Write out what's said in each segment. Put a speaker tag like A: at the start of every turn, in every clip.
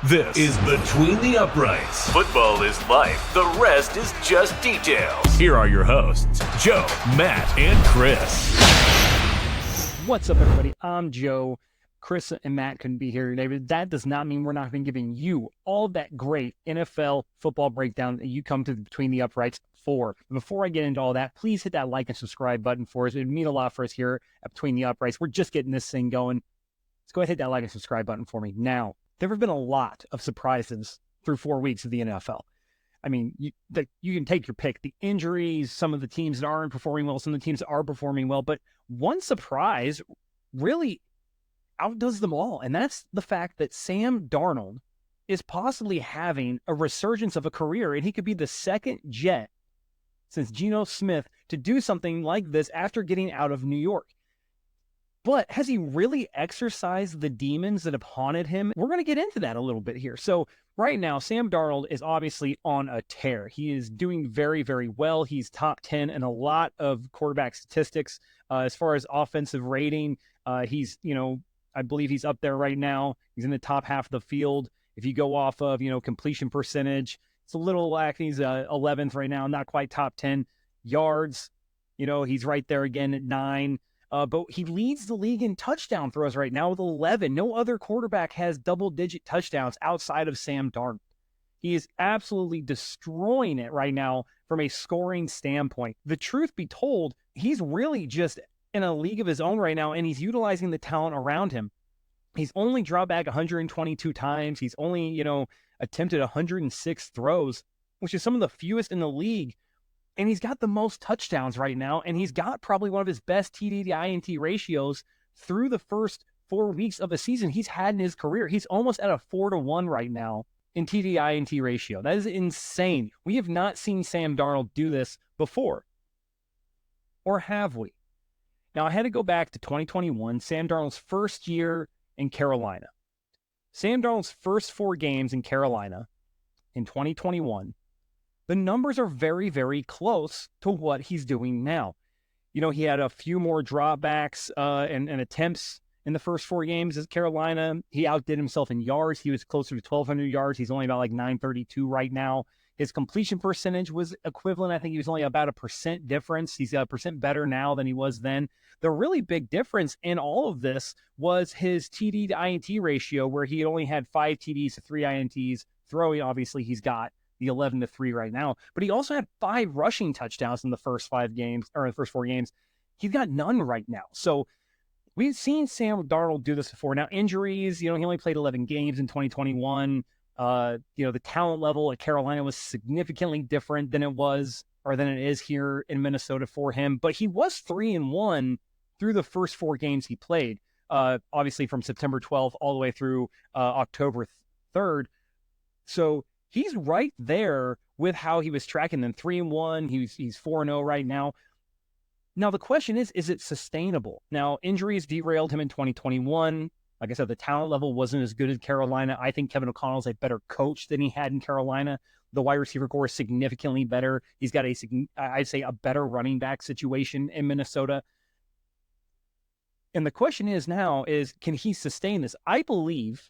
A: This is Between the Uprights. Football is life. The rest is just details. Here are your hosts, Joe, Matt, and Chris.
B: What's up, everybody? I'm Joe. Chris and Matt couldn't be here today, but that does not mean we're not going to be giving you all that great NFL football breakdown that you come to Between the Uprights for. Before I get into all that, please hit that like and subscribe button for us. It would mean a lot for us here at Between the Uprights. We're just getting this thing going. Let's go ahead and hit that like and subscribe button for me now. There have been a lot of surprises through 4 weeks of the NFL. I mean, you can take your pick. The injuries, some of the teams that aren't performing well, some of the teams that are performing well, but one surprise really outdoes them all, and that's the fact that Sam Darnold is possibly having a resurgence of a career, and he could be the second Jet since Geno Smith to do something like this after getting out of New York. But has he really exorcised the demons that have haunted him? We're going to get into that a little bit here. So right now, Sam Darnold is obviously on a tear. He is doing very, very well. He's top 10 in a lot of quarterback statistics. As far as offensive rating, he's, I believe he's up there right now. He's in the top half of the field. If you go off of, completion percentage, it's a little lacking. He's 11th right now, not quite top 10. Yards, he's right there again at 9. But he leads the league in touchdown throws right now with 11. No other quarterback has double-digit touchdowns outside of Sam Darnold. He is absolutely destroying it right now from a scoring standpoint. The truth be told, he's really just in a league of his own right now, and he's utilizing the talent around him. He's only dropped back 122 times. He's only, attempted 106 throws, which is some of the fewest in the league. And he's got the most touchdowns right now, and he's got probably one of his best TD to INT ratios through the first 4 weeks of a season he's had in his career. He's almost at a 4-to-1 right now in TD to INT ratio. That is insane. We have not seen Sam Darnold do this before. Or have we? Now, I had to go back to 2021, Sam Darnold's first year in Carolina. Sam Darnold's first 4 games in Carolina in 2021, the numbers are very, very close to what he's doing now. He had a few more dropbacks and attempts in the first 4 games at Carolina. He outdid himself in yards. He was closer to 1,200 yards. He's only about 932 right now. His completion percentage was equivalent. I think he was only about 1% difference. He's 1% better now than he was then. The really big difference in all of this was his TD to INT ratio, where he only had 5 TDs to 3 INTs. Throwing, obviously, he's got the 11-3 right now, but he also had 5 rushing touchdowns in the first 5 games, or in the first 4 games. He's got none right now. So we've seen Sam Darnold do this before. Now, injuries, he only played 11 games in 2021. The talent level at Carolina was significantly different than it is here in Minnesota for him, but he was 3-1 through the first 4 games he played, obviously from September 12th all the way through October 3rd. So he's right there with how he was tracking them. 3-1. He's 4-0 right now. Now, the question is it sustainable? Now, injuries derailed him in 2021. Like I said, the talent level wasn't as good as Carolina. I think Kevin O'Connell is a better coach than he had in Carolina. The wide receiver core is significantly better. He's got I'd say a better running back situation in Minnesota. And the question is now can he sustain this? I believe,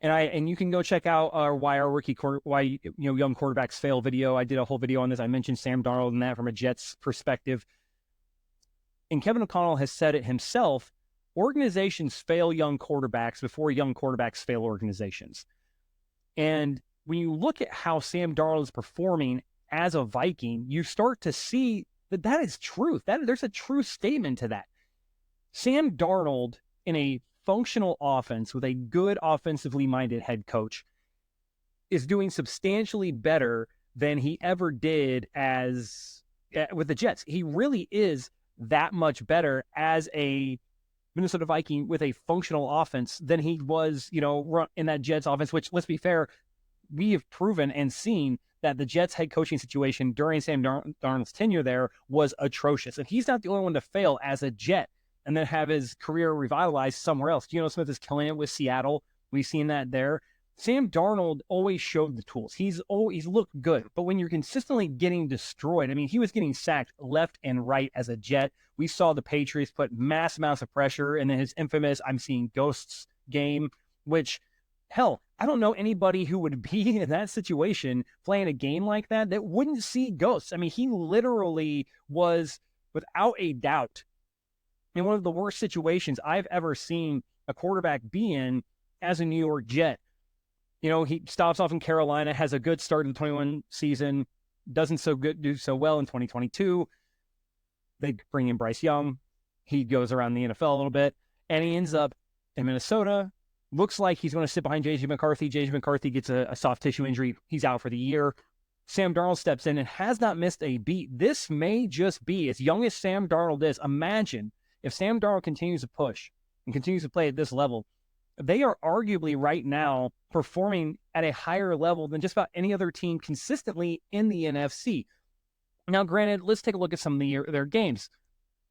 B: and you can go check out our Young Quarterbacks Fail video. I did a whole video on this. I mentioned Sam Darnold and that from a Jets perspective. And Kevin O'Connell has said it himself, organizations fail young quarterbacks before young quarterbacks fail organizations. And when you look at how Sam Darnold is performing as a Viking, you start to see that is truth. There's a true statement to that. Sam Darnold in a functional offense with a good offensively minded head coach is doing substantially better than he ever did with the Jets. He really is that much better as a Minnesota Viking with a functional offense than he was, in that Jets offense, which, let's be fair, we have proven and seen that the Jets head coaching situation during Sam Darnold's tenure there was atrocious. And he's not the only one to fail as a Jet and then have his career revitalized somewhere else. Geno Smith is killing it with Seattle. We've seen that there. Sam Darnold always showed the tools. He's looked good, but when you're consistently getting destroyed, I mean, he was getting sacked left and right as a Jet. We saw the Patriots put mass amounts of pressure, and then his infamous "I'm seeing ghosts" game, which, hell, I don't know anybody who would be in that situation playing a game like that wouldn't see ghosts. I mean, he literally was, without a doubt, in one of the worst situations I've ever seen a quarterback be in as a New York Jet. He stops off in Carolina, has a good start in the 21 season, doesn't do so well in 2022. They bring in Bryce Young. He goes around the NFL a little bit, and he ends up in Minnesota. Looks like he's going to sit behind J.J. McCarthy. J.J. McCarthy gets a soft tissue injury. He's out for the year. Sam Darnold steps in and has not missed a beat. This may just be, as young as Sam Darnold is, imagine if Sam Darnold continues to push and continues to play at this level, they are arguably right now performing at a higher level than just about any other team consistently in the NFC. Now, granted, let's take a look at some of their games.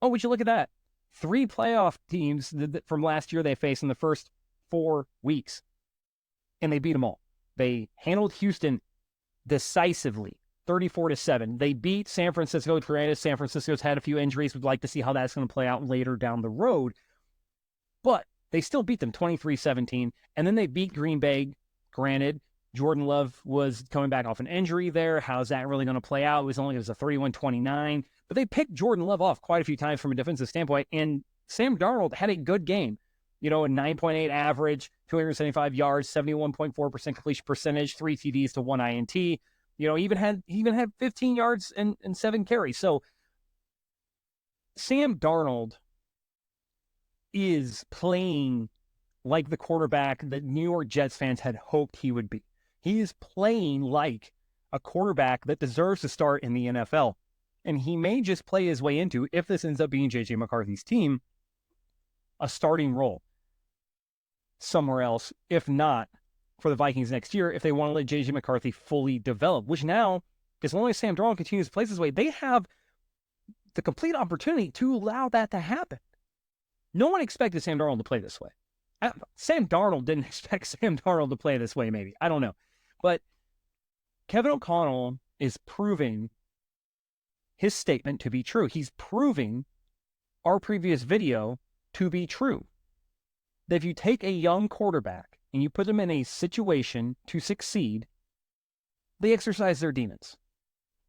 B: Oh, would you look at that? 3 playoff teams from last year they faced in the first 4 weeks, and they beat them all. They handled Houston decisively, 34-7. They beat San Francisco. Granted, San Francisco's had a few injuries. We'd like to see how that's going to play out later down the road. But they still beat them 23-17. And then they beat Green Bay. Granted, Jordan Love was coming back off an injury there. How's that really going to play out? It was a 31-29. But they picked Jordan Love off quite a few times from a defensive standpoint. And Sam Darnold had a good game. A 9.8 average, 275 yards, 71.4% completion percentage, 3 TDs to 1 INT. Even had 15 yards and 7 carries. So Sam Darnold is playing like the quarterback that New York Jets fans had hoped he would be. He is playing like a quarterback that deserves to start in the NFL. And he may just play his way into, if this ends up being J.J. McCarthy's team, a starting role somewhere else, if not for the Vikings next year, if they want to let J.J. McCarthy fully develop, which now, as long as Sam Darnold continues to play this way, they have the complete opportunity to allow that to happen. No one expected Sam Darnold to play this way. Sam Darnold didn't expect Sam Darnold to play this way, maybe. I don't know. But Kevin O'Connell is proving his statement to be true. He's proving our previous video to be true. That if you take a young quarterback and you put them in a situation to succeed, they exercise their demons,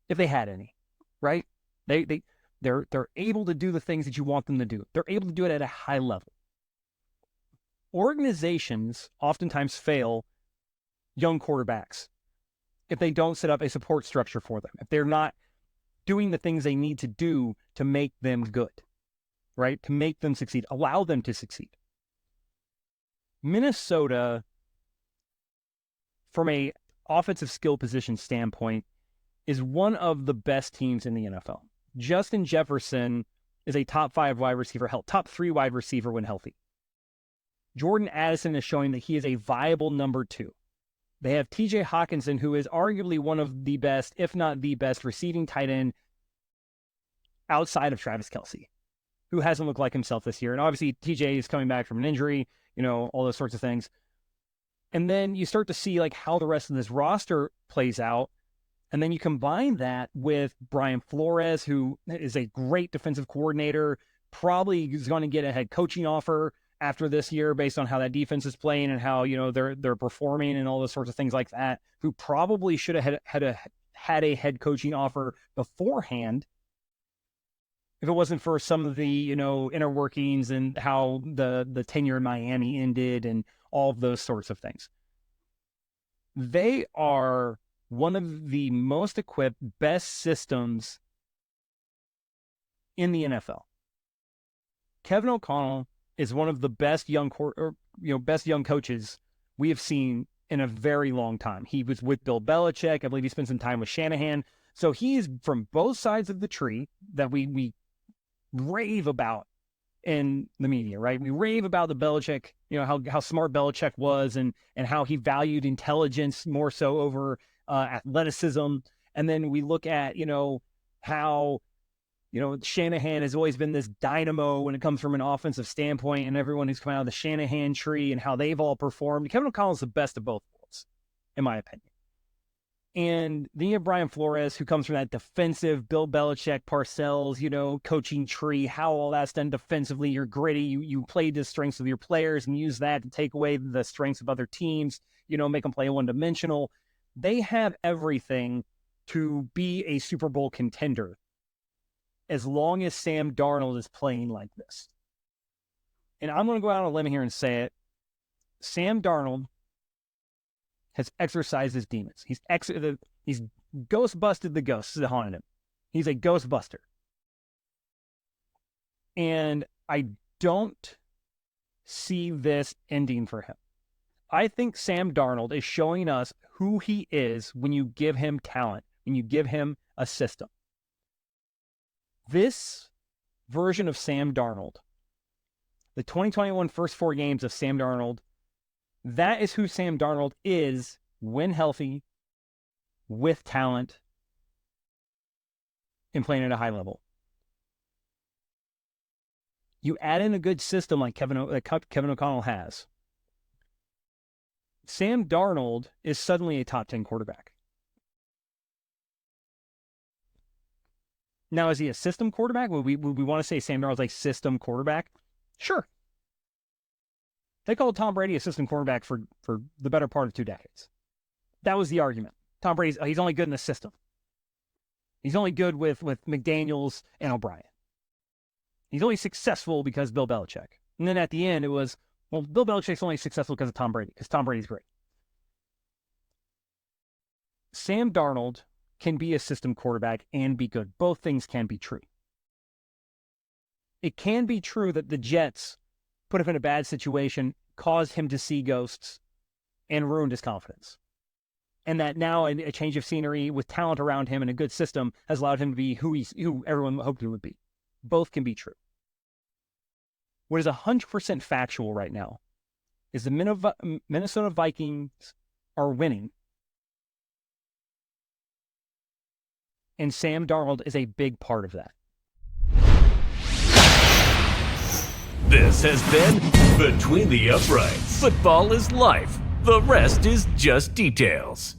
B: if they had any, right? They're able to do the things that you want them to do. They're able to do it at a high level. Organizations oftentimes fail young quarterbacks if they don't set up a support structure for them, if they're not doing the things they need to do to make them good, right? To make them succeed, allow them to succeed. Minnesota, from a offensive skill position standpoint, is one of the best teams in the NFL. Justin Jefferson is a top 5 wide receiver, top 3 wide receiver when healthy. Jordan Addison is showing that he is a viable number 2. They have TJ Hawkinson, who is arguably one of the best, if not the best, receiving tight end outside of Travis Kelce, who hasn't looked like himself this year. And obviously, TJ is coming back from an injury, all those sorts of things. And then you start to see how the rest of this roster plays out. And then you combine that with Brian Flores, who is a great defensive coordinator, probably is going to get a head coaching offer after this year based on how that defense is playing and how, they're performing and all those sorts of things like that, who probably should have had a head coaching offer beforehand if it wasn't for some of the, inner workings and how the tenure in Miami ended and all of those sorts of things. They are one of the most equipped, best systems in the NFL. Kevin O'Connell is one of the best young coaches we have seen in a very long time. He was with Bill Belichick. I believe he spent some time with Shanahan. So he's from both sides of the tree that we rave about in the media, right? We rave about the Belichick, how smart Belichick was and how he valued intelligence more so over athleticism. And then we look at, how, Shanahan has always been this dynamo when it comes from an offensive standpoint, and everyone who's come out of the Shanahan tree and how they've all performed. Kevin O'Connell is the best of both worlds, in my opinion. And then you have Brian Flores, who comes from that defensive Bill Belichick, Parcells, coaching tree, how all that's done defensively. You're gritty. You play the strengths of your players and use that to take away the strengths of other teams, make them play one-dimensional. They have everything to be a Super Bowl contender as long as Sam Darnold is playing like this. And I'm going to go out on a limb here and say it. Sam Darnold has exorcised his demons. He's ghostbusted the ghosts that haunted him. He's a ghostbuster. And I don't see this ending for him. I think Sam Darnold is showing us who he is when you give him talent, when you give him a system. This version of Sam Darnold, the 2021 first 4 games of Sam Darnold, that is who Sam Darnold is when healthy, with talent, and playing at a high level. You add in a good system like Kevin O'Connell has. Sam Darnold is suddenly a top 10 quarterback. Now, is he a system quarterback? Would we want to say Sam Darnold's like system quarterback? Sure. They called Tom Brady a system quarterback for the better part of 2 decades. That was the argument. Tom Brady's he's only good in the system. He's only good with McDaniels and O'Brien. He's only successful because Bill Belichick. And then at the end, it was, well, Bill Belichick's only successful because of Tom Brady, because Tom Brady's great. Sam Darnold can be a system quarterback and be good. Both things can be true. It can be true that the Jets put him in a bad situation, caused him to see ghosts, and ruined his confidence. And that now a change of scenery with talent around him and a good system has allowed him to be who everyone hoped he would be. Both can be true. What is 100% factual right now is the Minnesota Vikings are winning. And Sam Darnold is a big part of that.
A: This has been Between the Uprights. Football is life. The rest is just details.